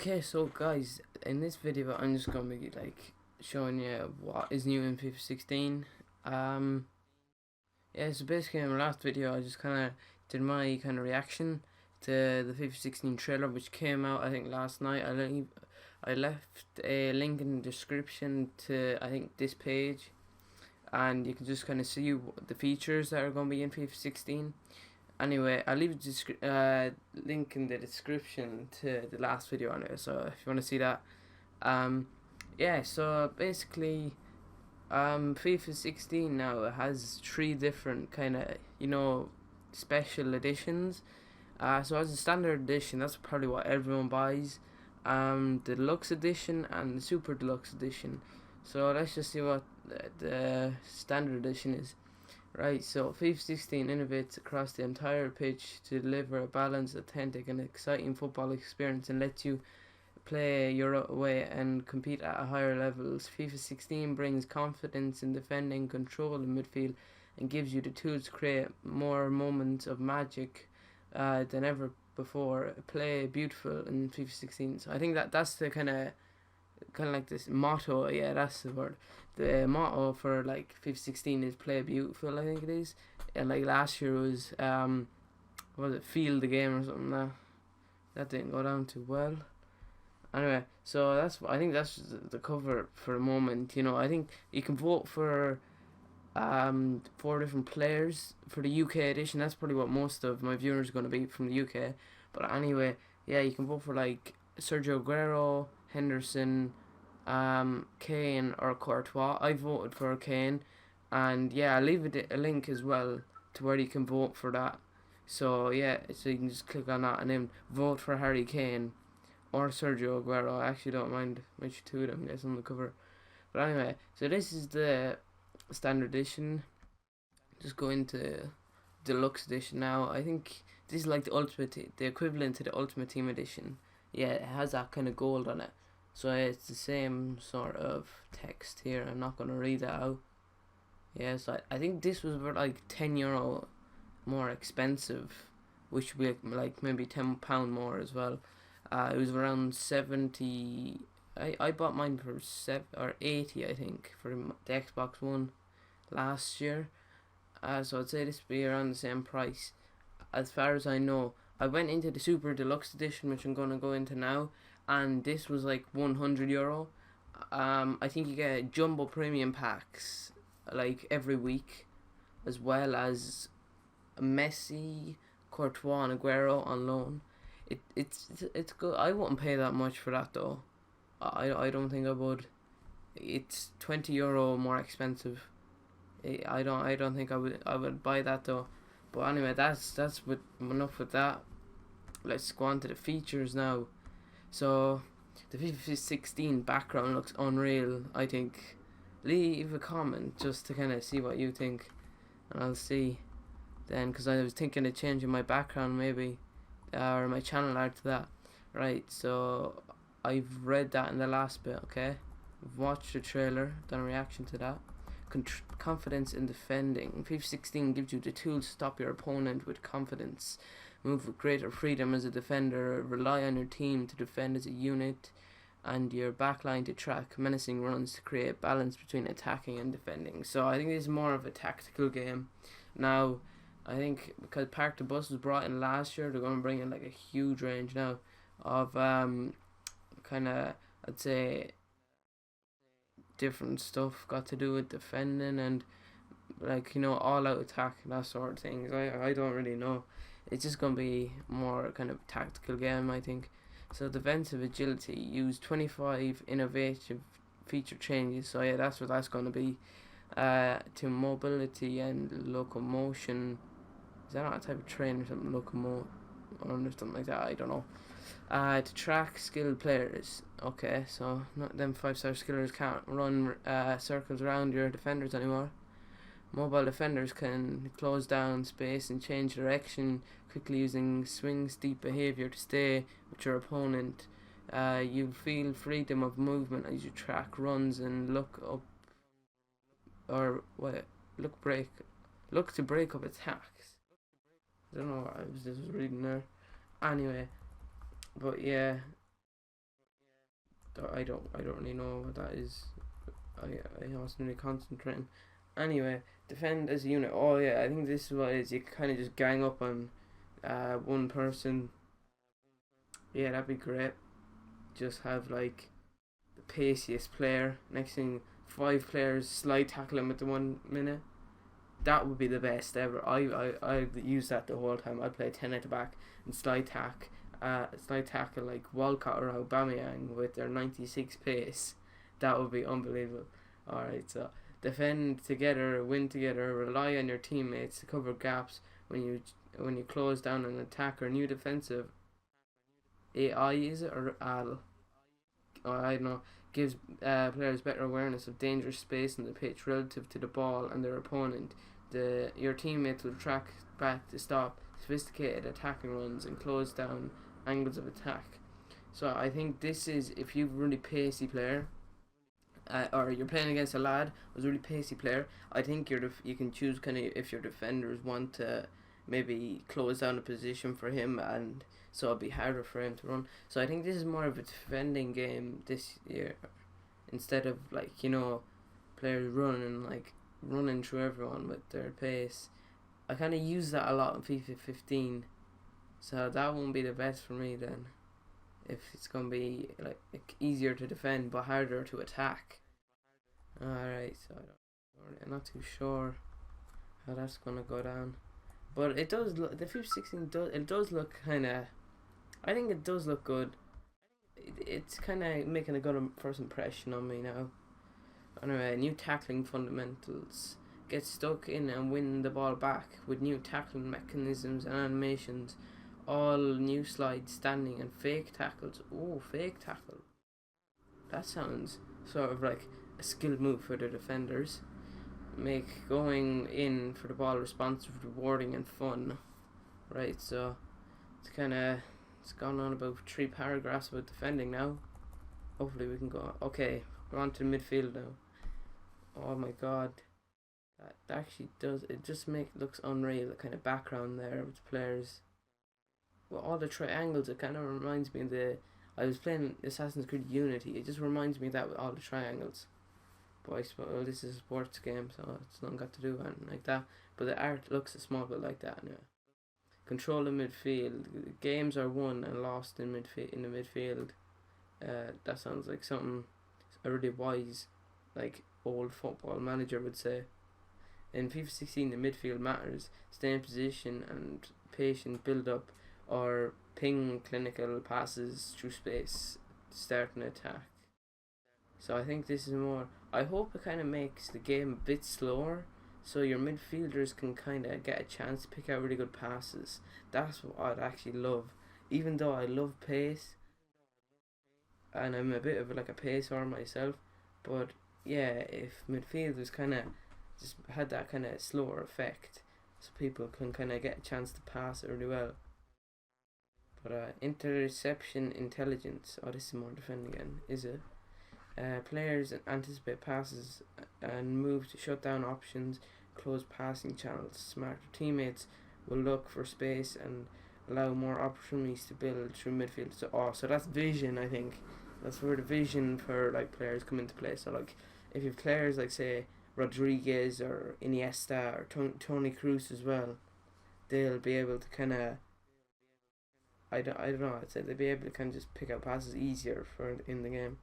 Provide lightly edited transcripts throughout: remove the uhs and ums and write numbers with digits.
Okay, so guys, in this video I'm just gonna be like showing you what is new in FIFA 16. Um, yeah, so basically in my last video I just kind of did my kind of reaction to the FIFA 16 trailer, which came out I think last night. I left a link in the description to I think this page, and you can just kind of see the features that are gonna be in FIFA 16. Anyway, I'll leave a link in the description to the last video on it, so if you want to see that. Um, yeah, so basically, FIFA 16 now has three different kind of, special editions. So as a standard edition, that's probably what everyone buys. The deluxe edition and the super deluxe edition. So let's just see what the standard edition is. Right, so FIFA 16 innovates across the entire pitch to deliver a balanced, authentic, and exciting football experience and lets you play your way and compete at higher levels. FIFA 16 brings confidence in defending, control in midfield, and gives you the tools to create more moments of magic than ever before. Play beautiful in FIFA 16. So I think that's the kind of like this motto. Yeah, that's the word. The motto for like FIFA 16 is play beautiful, I think it is. And like last year was what was it, feel the game or something. That didn't go down too well. Anyway, so I think that's the cover for the moment. I think you can vote for four different players for the UK edition. That's probably what most of my viewers are going to be from the UK. But anyway, yeah, you can vote for like Sergio Aguero, Henderson, Kane or Courtois. I voted for Kane, and yeah, I'll leave a link as well to where you can vote for that. So yeah, so you can just click on that and then vote for Harry Kane or Sergio Aguero. I actually don't mind which two of them gets on the cover. But anyway, so this is the standard edition. Just go into deluxe edition now. I think this is like the equivalent to the Ultimate Team edition. Yeah, it has that kind of gold on it. So it's the same sort of text here. I'm not gonna read that out. Yeah, so I think this was about like €10 more expensive, which would be like maybe £10 more as well. It was around 70. I bought mine for 80, I think, for the Xbox One last year. So I'd say this would be around the same price. As far as I know, I went into the Super Deluxe Edition, which I'm gonna go into now, and this was like €100. I think you get jumbo premium packs like every week, as well as Messi, Courtois, and Aguero on loan. It's good. I wouldn't pay that much for that though. I don't think I would. It's €20 more expensive. I don't think I would buy that though. But anyway, that's enough with that. Let's go on to the features now. So the FIFA 16 background looks unreal, I think. Leave a comment just to kind of see what you think, and I'll see then, because I was thinking of changing my background maybe, or my channel art to that. Right, so I've read that in the last bit. Okay, I've watched the trailer, done a reaction to that. Confidence in defending. FIFA 16 gives you the tools to stop your opponent with confidence. Move with greater freedom as a defender. Rely on your team to defend as a unit, and your backline to track menacing runs to create balance between attacking and defending. So I think this is more of a tactical game. Now, I think because Park the Bus was brought in last year, they're going to bring in like a huge range now of kind of, I'd say, different stuff got to do with defending and like all out attack and that sort of things. I don't really know. It's just gonna be more kind of tactical game, I think. So defensive agility, use 25 innovative feature changes. So yeah, that's what that's gonna be. To mobility and locomotion. Is that not a type of train or something? Locomotion or something like that. I don't know. To track skilled players. Okay, so not them 5-star skillers can't run circles around your defenders anymore. Mobile defenders can close down space and change direction quickly using swing steep behavior to stay with your opponent. You feel freedom of movement as you track runs and look up or what? Look to break up attacks. I don't know what I was just reading there. Anyway, but yeah, I don't really know what that is. I wasn't really concentrating. Anyway, defend as a unit. Oh yeah, I think this is what it is. You kind of just gang up on one person. Yeah, that'd be great. Just have like the paciest player. Next thing, 5 players slide tackle him at the 1 minute. That would be the best ever. I use that the whole time. I'd play 10 at the back and slide tackle like Walcott or Aubameyang with their 96 pace. That would be unbelievable. Alright, so defend together, win together, rely on your teammates to cover gaps when you close down an attacker. New defensive AI, is it, or AL? Oh, I don't know. Gives players better awareness of dangerous space in the pitch relative to the ball and their opponent. Your teammates will track back to stop sophisticated attacking runs and close down angles of attack. So I think this is, if you're a really pacey player, or you're playing against a lad who's a really pacey player, I think you can choose kind of if your defenders want to maybe close down a position for him, and so it'll be harder for him to run. So I think this is more of a defending game this year, instead of like, players running through everyone with their pace. I kind of use that a lot in FIFA 15, so that won't be the best for me then. If it's gonna be like easier to defend but harder to attack. Alright, so I'm not too sure how that's gonna go down, but it does look, the FIFA 16 does look kind of, I think it does look good. It's kind of making a good first impression on me now. Anyway, new tackling fundamentals. Get stuck in and win the ball back with new tackling mechanisms and animations. All new slides, standing, and fake tackles. Oh, fake tackle. That sounds sort of like a skilled move for the defenders. Make going in for the ball responsive, rewarding, and fun. Right, so it's gone on about 3 paragraphs about defending now. Hopefully we can go. Okay, we're on to the midfield now. Oh my god. That actually does, it just looks unreal, the kind of background there with the players. Well, all the triangles, it kind of reminds me of I was playing Assassin's Creed Unity, it just reminds me of that with all the triangles. But I suppose this is a sports game, so it's not got to do with anything like that. But the art looks a small bit like that anyway. Control the midfield. Games are won and lost in the midfield. That sounds like something a really wise, like, old football manager would say. In FIFA 16, the midfield matters. Stay in position and patient build up, or ping clinical passes through space to start an attack. So I think this is more, I hope it kind of makes the game a bit slower, so your midfielders can kind of get a chance to pick out really good passes. That's what I'd actually love. Even though I love pace, and I'm a bit of like a pacer myself, but yeah, if midfielders kind of just had that kind of slower effect, so people can kind of get a chance to pass it really well. But interception intelligence. Oh, this is more defending again, is it? Players anticipate passes and move to shut down options, close passing channels. Smarter teammates will look for space and allow more opportunities to build through midfield. So that's vision. I think that's where the vision for like players come into play. So like if you have players like say Rodriguez or Iniesta or Tony Cruz as well, they'll be able to kind of, I don't know, I'd say they'll be able to kind of just pick out passes easier for in the game.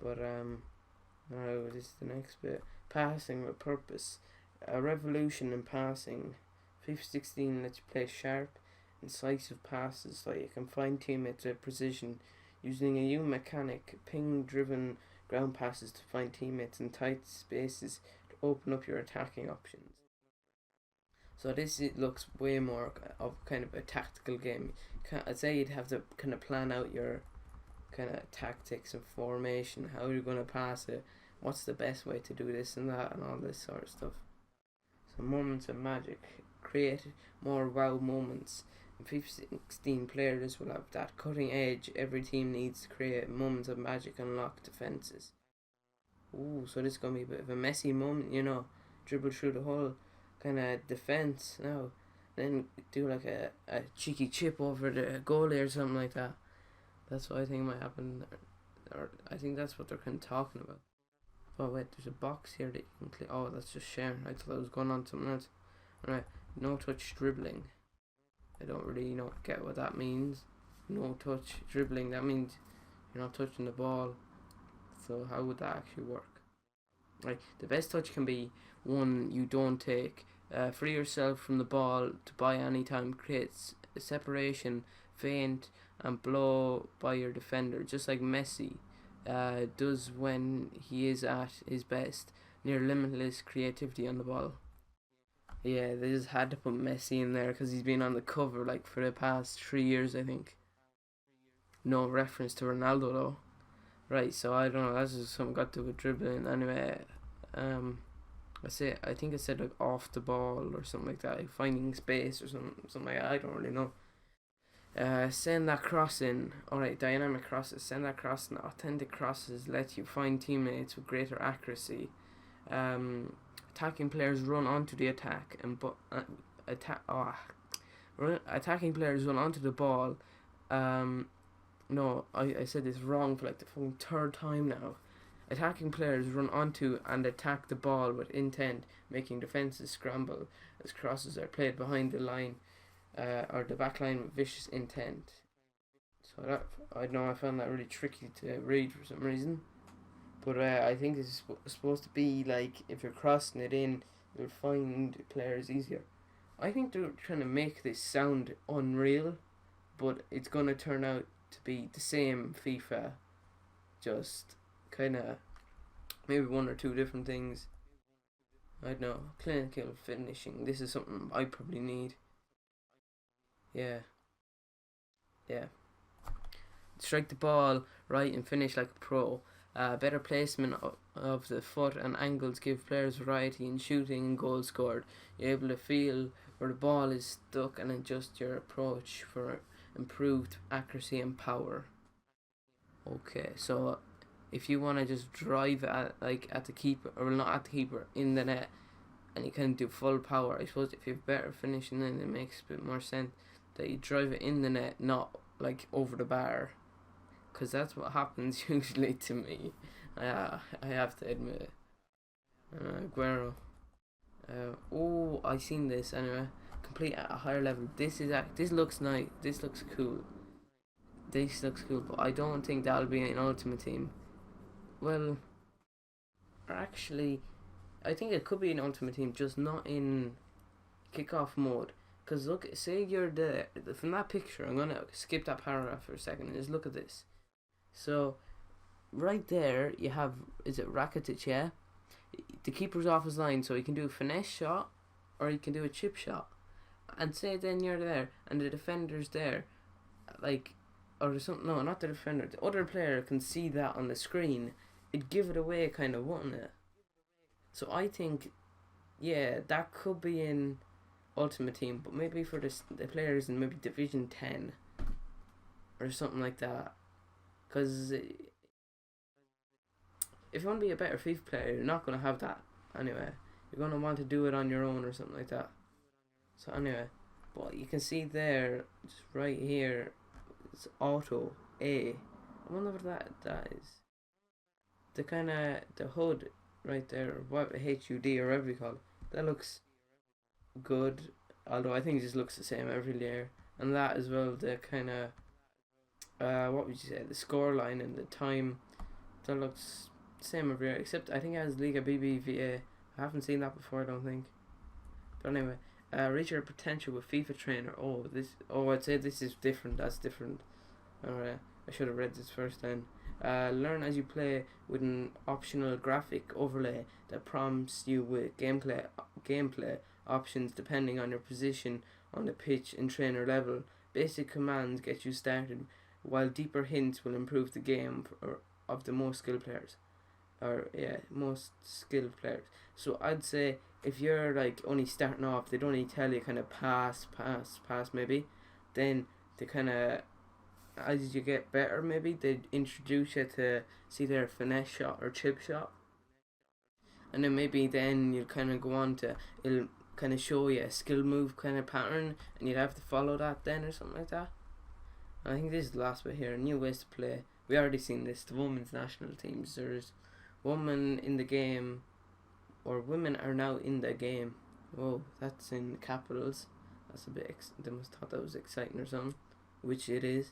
But now this is the next bit. Passing with purpose. A revolution in passing. FIFA 16 lets you play sharp, incisive passes so you can find teammates with precision, using a new mechanic, ping-driven ground passes to find teammates in tight spaces to open up your attacking options. So it looks way more of kind of a tactical game. I'd say you'd have to kind of plan out your kind of tactics and formation, how you're going to pass it, what's the best way to do this and that, and all this sort of stuff. So moments of magic. Create more wow moments. In FIFA 16, players will have that cutting edge. Every team needs to create moments of magic and unlock defences. Ooh, so this is going to be a bit of a messy moment, dribble through the whole kind of defence now. Then do like a cheeky chip over the goalie or something like that. That's what I think might happen. or I think that's what they're kind of talking about. Oh wait, there's a box here that you can click. Oh, that's just sharing. I thought I was going on something else. Alright, no touch dribbling. I don't really get what that means. No touch dribbling, that means you're not touching the ball. So how would that actually work? Right, the best touch can be one you don't take. Free yourself from the ball to buy any time. Creates a separation, feint, and blow by your defender, just like Messi does when he is at his best. Near limitless creativity on the ball. Yeah, they just had to put Messi in there because he's been on the cover like for the past 3 years, I think. No reference to Ronaldo though. Right, so I don't know. That's just something got to do with dribbling. Anyway, I think I said like off the ball or something like that, like finding space or something like that. I don't really know. Send that cross in. Alright, dynamic crosses. Send that cross in. Authentic crosses let you find teammates with greater accuracy. Attacking players run onto the attack and attacking players run onto the ball. No, I said this wrong for like the fucking third time now. Attacking players run onto and attack the ball with intent, making defenses scramble as crosses are played behind the line or the back line with vicious intent. So that, I know I found that really tricky to read for some reason. But I think it's supposed to be like if you're crossing it in, you'll find players easier. I think they're trying to make this sound unreal, but it's going to turn out to be the same FIFA, just kind of maybe one or two different things. I don't know. Clinical finishing. This is something I probably need. Yeah. Strike the ball right and finish like a pro. Better placement of the foot and angles give players variety in shooting and goals scored. You're able to feel where the ball is stuck and adjust your approach for improved accuracy and power. Okay, so if you want to just drive at the keeper, or not at the keeper, in the net, and you can do full power, I suppose if you have better finishing, then it makes a bit more sense that you drive it in the net, not like over the bar, because that's what happens usually to me. I have to admit it. Guerrero. I seen this anyway. Complete at a higher level. This looks nice. This looks cool. But I don't think that'll be an Ultimate Team. Well, or actually, I think it could be an Ultimate Team, just not in kickoff mode. Cause look, say you're there from that picture. I'm gonna skip that paragraph for a second and just look at this. So, right there you have, is it Rakitic? Yeah, the keeper's off his line, so he can do a finesse shot or he can do a chip shot. And say then you're there and the defender's there, like, or something. No, not the defender. The other player can see that on the screen. It'd give it away, kind of, wouldn't it? So I think, yeah, that could be in Ultimate Team, but maybe for the players in maybe Division 10 or something like that. Because if you want to be a better FIFA player, you're not going to have that anyway. You're going to want to do it on your own or something like that. So anyway, but you can see there, just right here, it's auto A. I wonder what that is. The kind of the HUD right there, what HUD or whatever you call it. That looks good, although I think it just looks the same every layer. And that as well, the kind of what would you say, the score line and the time, that looks same everywhere, except I think it has Liga BBVA. I haven't seen that before, I don't think. But anyway, reach your potential with FIFA Trainer. I'd say this is different. That's different. Alright, I should have read this first then. Learn as you play with an optional graphic overlay that prompts you with gameplay options depending on your position on the pitch and trainer level. Basic commands get you started, while deeper hints will improve the game of the most skilled players. So I'd say if you're like only starting off, they'd only tell you kind of pass maybe. Then they kind of, as you get better, maybe they'd introduce you to see their finesse shot or chip shot. And then maybe then you'll kind of go on to, it'll kind of show you a skill move kind of pattern, and you'd have to follow that then or something like that. And I think this is the last bit here. New ways to play we already seen this, the women's national teams. There's women in the game, or women are now in the game. Whoa, that's in capitals. That's a bit, they must thought that was exciting or something, which it is.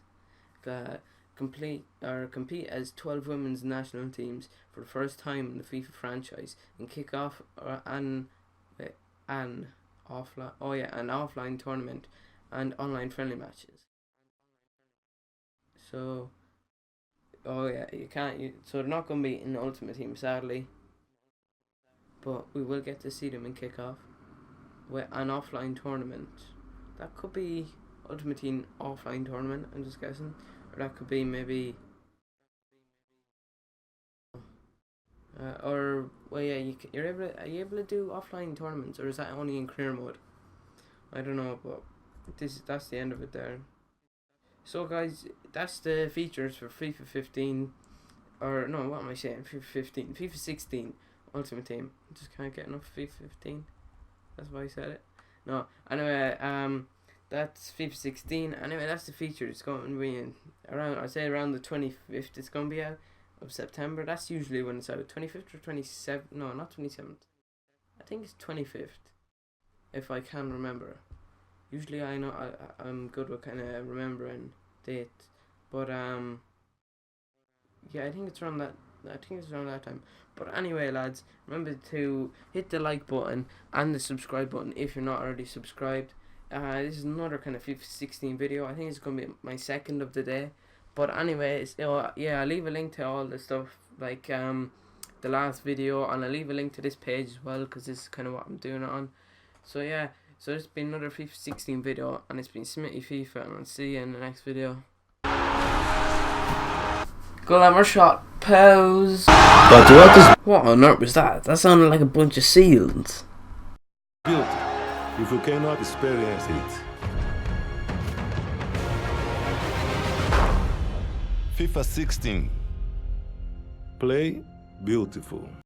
Compete as 12 women's national teams for the first time in the FIFA franchise and kick off an offline tournament and online friendly matches. So, so they're not going to be in the Ultimate Team, sadly, but we will get to see them in kickoff with an offline tournament. That could be Ultimate Team offline tournament, I'm just guessing, or that could be maybe, are you able to do offline tournaments, or is that only in career mode? I don't know, but that's the end of it there. So guys, that's the features for FIFA 15, or no, what am I saying? FIFA 15, FIFA 16 Ultimate Team. I just can't get enough FIFA 15. That's why I said it. No, anyway, that's FIFA 16. Anyway, that's the feature. It's going to be in around, I'd say around the 25th. It's going to be out of September. That's usually when it's out. 25th or 27th? No, not 27th. I think it's 25th, if I can remember. Usually I know I'm good with kind of remembering dates, but yeah, I think it's around that. I think it's around that time. But anyway, lads, remember to hit the like button and the subscribe button if you're not already subscribed. This is another kind of FIFA 16 video. I think it's gonna be my second of the day. But anyway, yeah, I'll leave a link to all the stuff, like the last video, and I'll leave a link to this page as well, because this is kind of what I'm doing it on. So yeah. So this has been another FIFA 16 video, and it's been Smitty FIFA, and I'll see you in the next video. Glamour shot, pose. What on earth was that? That sounded like a bunch of seals. Built if you cannot experience it. FIFA 16. Play beautiful.